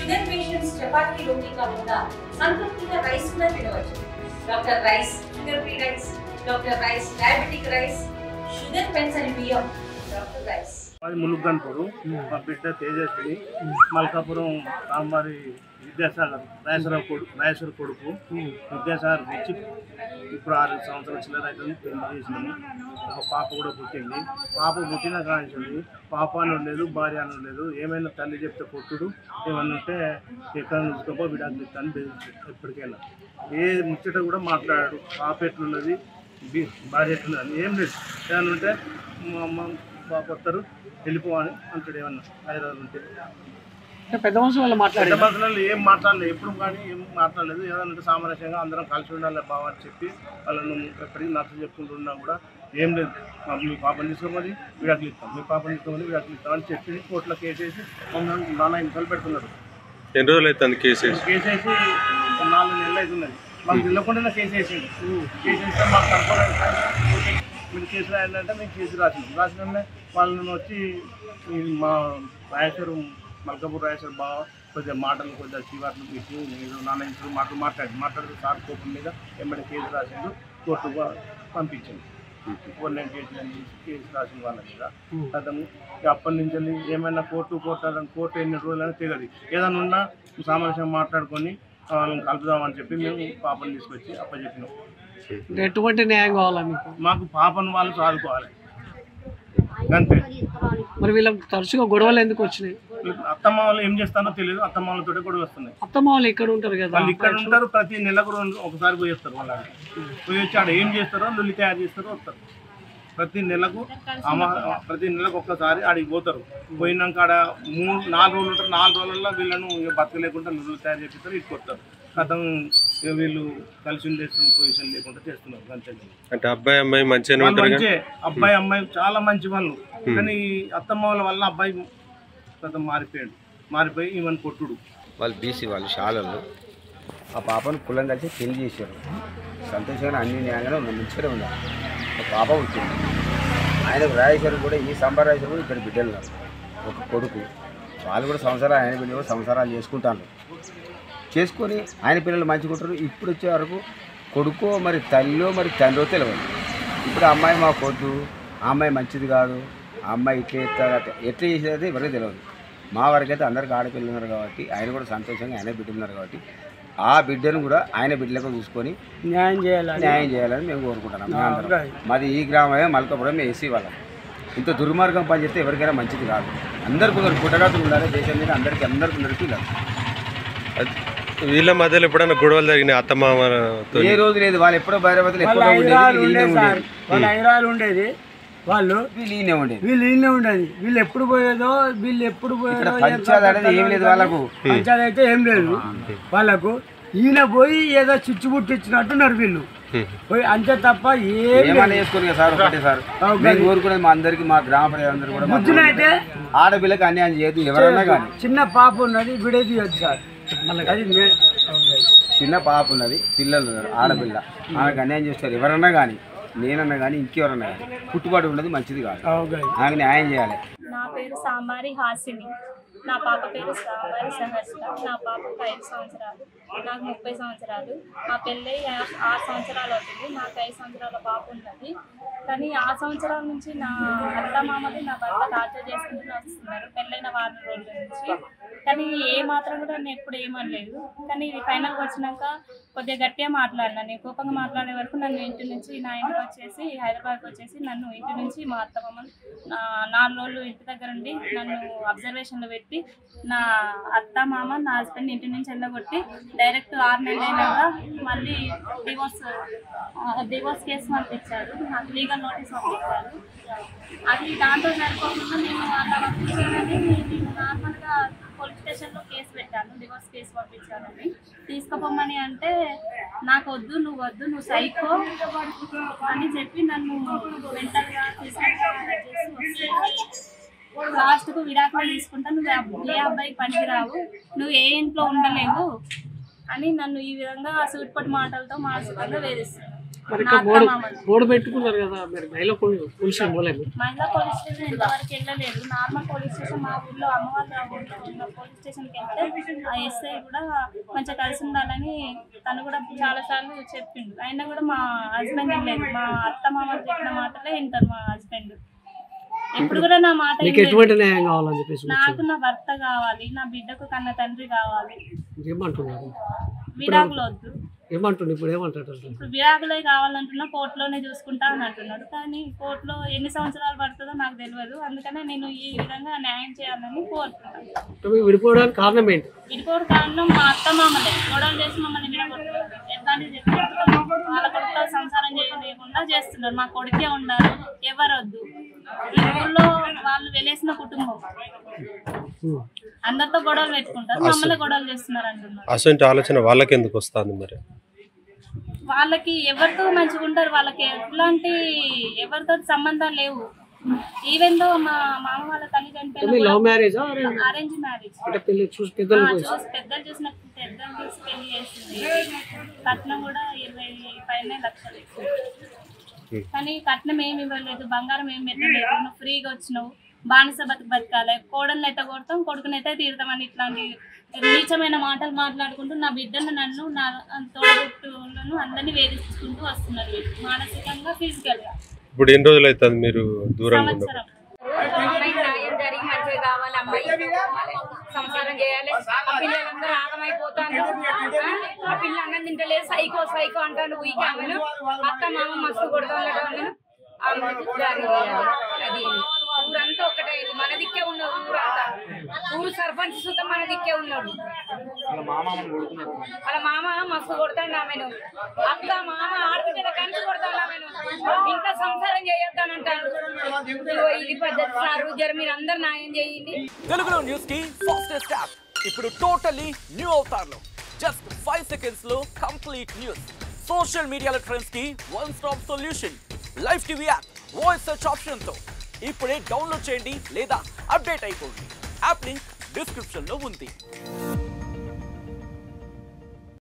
Sugar patients chapati రోటీ కాకుండా సంతృప్తిగా rice కూడా తినవచ్చు. Doctor rice, sugar free rice, doctor rice, diabetic rice, sugar పెంచని బియ్యం, డాక్టర్ రైస్. అది ములుగ్గన్పూరు. మా బిడ్డ తేజస్వి మల్కాపురం కామారి విద్యాసాగర్ రాయేశ్వర కొడుకు విద్యాసాగర్ వచ్చి ఇప్పుడు 6 సంవత్సరాల చిల్లర అయితే పెళ్లి చేసినాము. ఒక పాప కూడా పుట్టింది. పాప పుట్టిన కానించింది పాప అని ఉండలేదు, భార్య అని ఉండలేదు. ఏమైనా తల్లి చెప్తే కొట్టుడు, ఏమన్నా ఉంటే ఎక్కడ నుంచుకోపో విడాకులు ఇస్తాను బెదిరిస్తాడు. ఎప్పటికైనా ఏ ముచ్చట కూడా మాట్లాడాడు. పాప ఎట్లున్నది, భార్య ఎట్లున్నది ఏం లేదు. ఏమన్నా ఉంటే మా అమ్మ పాప వస్తారు వెళ్ళిపోవాలి అంటాడు. ఏమన్నా హైదరాబాద్ ఉంటే పెద్ద మనుషులు వాళ్ళు పెద్ద మనుషులు ఏం మాట్లాడలేదు, ఎప్పుడు కానీ ఏం మాట్లాడలేదు. ఏదంటే సామరస్యంగా అందరం కలిసి ఉండాలి బావ అని చెప్పి వాళ్ళను ఎప్పటికీ నచ్చ చెప్పుకుంటున్నా కూడా ఏం లేదు. మీ పాపని తీసుకోమని విడాకులు ఇస్తాం, మీ పాపని తీసుకోమని విడాకులు ఇస్తాం అని చెప్పి కోర్టులో కేసేసి 4 నిమిషాలు పెడుతున్నారు. ఎన్ని రోజులు అవుతుంది కేసేసి 4 నెలలు అవుతున్నది. మాకు తెలియకుండా కేసేసింది. కేసేస్తే మాకు కనుక్కోవడానికి మీరు కేసు రాయాలంటే మేము కేసు రాసిన వాళ్ళని వచ్చి మా రాయేశ్వరం మల్కాపూర్ రాయేశ్వర బావ కొద్దిగా మాటలు కొద్దిగా చివాట్లు పెట్టి మీరు 4 నిమిషాలు మాట్లాడుతూ సార్ కోపం మీద వెంబడి కేసు రాసిండు. కోర్టుకు పంపించింది. 4 కేసు రాసిన వాళ్ళ మీద అతను అప్పటి నుంచి ఏమైనా కోర్టు ఎన్ని రోజులైనా తెలియదు. ఏదైనా ఉన్నా సామరస్యం మాట్లాడుకొని వాళ్ళని కలుపుదామని చెప్పి మేము పాపను తీసుకొచ్చి అప్పచెప్పినాం. ఎటువంటి న్యాయం కావాలా మీకు? మాకు పాపను వాళ్ళు సాదుకోవాలి అంతే. మరి వీళ్ళకి తరచుగా గొడవలు ఎందుకు వచ్చినాయి? అత్తమ్మ వాళ్ళు ఏం చేస్తానో తెలియదు. అత్తమ్మ వాళ్ళతో గొడవ వస్తున్నాయి. అత్తమ్మ వాళ్ళు ఇక్కడ ఉంటారు కదా, వాళ్ళు ఇక్కడ ఉంటారు. ప్రతి నెలకు ఒకసారి పోయేస్తారు. వాళ్ళు పోయి వచ్చి ఆడ ఏం చేస్తారో లొల్లి తయారు చేస్తారో వస్తారు. ప్రతి నెలకు ఒక్కసారి ఆడికి పోతారు. పోయినాక ఆడ 4 రోజులు ఉంటారు. 4 రోజుల్లో వీళ్ళను బతకలేకుండా లొల్లి తయారు చేపిస్తారు. ఇటుకొస్తారు. కథం వీళ్ళు కలిసి ఉండే పొజిషన్ లేకుండా చేస్తున్నారు అంతే. అంటే అబ్బాయి అమ్మాయి మంచిగా అబ్బాయి అమ్మాయి చాలా మంచి వాళ్ళు. కానీ అత్తమ్మ వాళ్ళ వల్ల అబ్బాయి కథం మారిపోయి ఈమెను కొట్టుడు. వాళ్ళు బీసీ వాళ్ళు శాలలు ఆ పాపను కులం కలిసి పెళ్లి చేశారు. సంతోషంగా అన్ని న్యాయంగా మంచిగానే ఉన్నారు. ఒక పాప ఉంటుంది. ఆయనకు రాయేశ్వరం కూడా ఈ సంబర్ రాయేశ్వరం కూడా ఇక్కడ బిడ్డలు ఉన్నారు. ఒక కొడుకు. వాళ్ళు కూడా సంవత్సరాలు ఆయన బిడ్డలు కూడా సంవత్సరాలు చేసుకొని ఆయన పిల్లలు మంచిగా ఉంటారు. ఇప్పుడు వచ్చే వరకు కొడుకో మరి తల్లిలో మరి తండ్రో తెలియదు. ఇప్పుడు అమ్మాయి మా కొద్దు, ఆ అమ్మాయి మంచిది కాదు, ఆ అమ్మాయి ఎట్లా చేసేది ఎవరికి తెలియదు. మా వరకు అయితే అందరికి ఆడపిల్లలు ఉన్నారు కాబట్టి ఆయన కూడా సంతోషంగా ఆయన బిడ్డలు ఉన్నారు కాబట్టి ఆ బిడ్డను కూడా ఆయన బిడ్డలకు చూసుకొని న్యాయం చేయాలని మేము కోరుకుంటున్నాం. మాది ఈ గ్రామమే మల్కాపురం. మేము ఎస్సీ వాళ్ళం. ఇంత దుర్మార్గం పనిచేస్తే ఎవరికైనా మంచిది కాదు. అందరికీ కొందరు పుట్టగాతులు ఉండాలి దేశం మీద. అందరికీ ఉండాలి. వీళ్ళ మధ్యలో ఎప్పుడైనా గొడవలు జరిగినాయి అత్తమామతో? ఏ రోజు లేదు. వాళ్ళు ఎప్పుడో భార్యభర్తలు ఉండేది. వాళ్ళు వీళ్ళు ఉండేది. వీళ్ళు ఎప్పుడు పోయేదో పంచాయతీ అనేది ఏం లేదు. వాళ్ళకు పంచాయతీ అయితే ఏం లేదు వాళ్ళకు. ఈయన పోయి ఏదో చుచ్చుబుట్టిచ్చినట్టున్నారు వీళ్ళు పోయి. అంతే తప్ప ఏమైనా చేసుకోరు సార్. ఒకటే సార్ మేము కోరుకునేది మా అందరికి, మా గ్రామ ప్రజలందరూ కూడా ముద్దునైతే ఆడపిల్లకి అన్యాయం చేయదు. ఎవరైనా కానీ చిన్న పాప ఉన్నది విడేది సార్. అది చిన్న పాప ఉన్నది, పిల్లలు ఉన్నారు, ఆడపిల్ల. ఆమెకు అన్యాయం చేస్తారు ఎవరన్నా కానీ, నేనన్నా కానీ ఇంకెవరన్నా కానీ. పుట్టుబాటు ఉన్నది మంచిది కాదు. ఆమెకు న్యాయం చేయాలి. నా పేరు సాంబారి హాసిని. నా పాప పేరు సాంబారి సహస్ర. నా పాపకు 5 సంవత్సరాలు, నాకు 30 సంవత్సరాలు. మా పెళ్ళై 6 సంవత్సరాలు అవుతుంది. నాకు 5 సంవత్సరాల పాప ఉన్నది. కానీ 6 సంవత్సరాల నుంచి నా అత్త మామలు నా భర్త టార్చర్ చేసుకుంటూ వస్తున్నారు పెళ్ళైన 4 రోజుల నుంచి. కానీ ఏ మాత్రం కూడా నేను ఎప్పుడు ఏమనలేదు. కానీ ఇది ఫైనల్కి వచ్చినాక కొద్దిగా గట్టిగా మాట్లాడినా. నేను కోపంగా మాట్లాడే వరకు నన్ను ఇంటి నుంచి నా ఇంటికి వచ్చేసి హైదరాబాద్కి వచ్చేసి నన్ను ఇంటి నుంచి మా అత్త మామలు 4 రోజులు ఇంటి దగ్గర ఉండి నన్ను అబ్జర్వేషన్లో పెట్టి నా అత్త మామ నా హస్బెండ్ ఇంటి నుంచి వెళ్ళగొట్టి డైరెక్ట్ 6 నెలలు అయినాక మళ్ళీ డివోర్స్ కేసు పంపించారు. నాకు లీగల్ నోటీస్ పంపించారు. అది దాంతో సరిపోకుండా నేను నార్మల్గా పోలీస్ స్టేషన్లో కేసు పెట్టాను. డివోర్స్ కేసు పంపించాలని తీసుకుపోమని అంటే నాకు వద్దు, నువ్వు సైకో అని చెప్పి నన్ను మెంటల్గా తీసుకెళ్ళి లాస్ట్కు విడాకులు తీసుకుంటా, నువ్వు ఏ అబ్బాయికి పనికిరావు, నువ్వు ఏ ఇంట్లో ఉండలేవు అని నన్ను ఈ విధంగా సూటిపట్టి మాటలతో మానసికంగా వేధిస్తాను. మరి నా ఇక్కడ అత్త మామది. బోర్డు పెట్టుకున్నారు కదా మీరు మహిళా పోలీస్ పోలేదు. మహిళా పోలీస్ స్టేషన్ ఇంతవరకు వెళ్ళలేదు. నార్మల్ పోలీస్ స్టేషన్ మా ఊళ్ళో అమ్మ వాళ్ళ ఊళ్ళో ఉన్న పోలీస్ స్టేషన్కి వెళ్తే ఆ ఎస్ఐ కూడా మంచిగా కలిసి ఉండాలని తను కూడా చాలాసార్లు చెప్పిండు. అయినా కూడా మా హస్బెండ్ వినలేదు. మా అత్త మామలు చెప్పిన మాటలే వింటారు మా హస్బెండ్. ఎప్పుడు కూడా నా మాట మీకు ఎటువంటి న్యాయం కావాలని చెప్పేసి నాకు నా భర్త కావాలి, నా బిడ్డకు కన్న తండ్రి కావాలి, ఏమంటున్నారు? విడాకులు వద్దు. ఏమంటుండే ఇప్పుడు ఏమంటారు? ఇప్పుడు విడాకులే కావాలంటున్నా కోర్టులోనే చూసుకుంటా అని అంటున్నాడు. కానీ కోర్టులో ఎన్ని సంవత్సరాలు పడుతుందో నాకు తెలియదు. అందుకనే నేను ఈ విధంగా న్యాయం చేయాలని కోరుతున్నాను. విడిపోవడానికి కారణం ఏంటి? విడిపోవడం కారణం మా అత్త మామలే గొడవలు చేసి మమ్మల్ని విడగొడుతున్నారు. ఎట్లాంటివి వాళ్ళ కొడుకుతో సంసారం చేయకుండా చేస్తున్నారు. మా కొడుకే ఉన్నారు, ఎవరొద్దు. ఈ ఊళ్ళో వాళ్ళు వెలేసిన కుటుంబం అందరితో గొడవలు పెట్టుకుంటారు, మమ్మల్ని గొడవలు చేస్తున్నారు అంటున్నారు. అసలు ఆలోచన వాళ్ళకి ఎందుకు వస్తుంది? మరి వాళ్ళకి ఎవరితో మంచిగా ఉంటారు, వాళ్ళకి ఎట్లాంటి ఎవరితో సంబంధాలు లేవు. ఈవెన్ దో మా మామ వాళ్ళ తల్లి చనిపోయిన లవ్ మ్యారేజ్ అరేంజ్ మ్యారేజ్ చూసి పెద్దలు పెద్దలు చూసిన పెద్దలు చూసి పెళ్లి చేసింది. కట్నం కూడా 20 పైన లక్షలు. కానీ కట్నం ఏమి ఇవ్వలేదు, బంగారం ఏమి పెట్టలేదు. నువ్వు ఫ్రీగా వచ్చినావు, బానిస బతకాలి, కోడల్ని అయితే కొడతాం, కొడుకునైతే తీరుతామని ఇట్లాంటి నీచమైన మాటలు మాట్లాడుకుంటూ నా బిడ్డను నన్ను నా తోడబుట్టులను అందరినీ వేధించుకుంటూ వస్తున్నారు మానసికంగా, ఫిజికల్గా. ఇప్పుడు ఎన్ని రోజులు అవుతుంది మీరు దూరంగా ఉన్నారు? సంవత్సరం. అమ్మాయి న్యాయం జరిగి మంచిగా కావాలి, అమ్మాయి సంసారం చేయాలి. ఆ పిల్లలందరూ ఆగమైపోతాను. ఆ పిల్ల అన్నం తింటలేదు, సైకో సైకో అంటాను. ఊరికి ఆమెను అత్త మామ మస్తు కొడతాను. అది ఊరంతా ఒకటే, మన దిక్కే ఉన్నాడు ఊరంతా. ఊరు సర్పంచ్ సుత మన దిక్కే ఉన్నాడు. వాళ్ళ మామ మస్తు కొడతాడు ఆమెను. అత్త మామ ఆడపిల్లల కంచి కొడతాడు ఆమెను. ఇంకా సంసారం చేయొద్దానంటాడు. ఇది పద్ధతి సారు, జర మీరు అందరు న్యాయం చేయండి. తెలుగులో న్యూస్ కి ఫాస్టెస్ట్ యాప్ ఇప్పుడు టోటలీ న్యూ అవతార్లో. జస్ట్ 5 సెకండ్స్ లో కంప్లీట్ న్యూస్, సోషల్ మీడియాలో ట్రెండ్స్ కి one stop solution, live TV app, voice search option తో ఇప్పుడే డౌన్లోడ్ చేయండి లేదా అప్డేట్ అయిపోండి. యాప్ లింక్ డిస్క్రిప్షన్ లో ఉంది.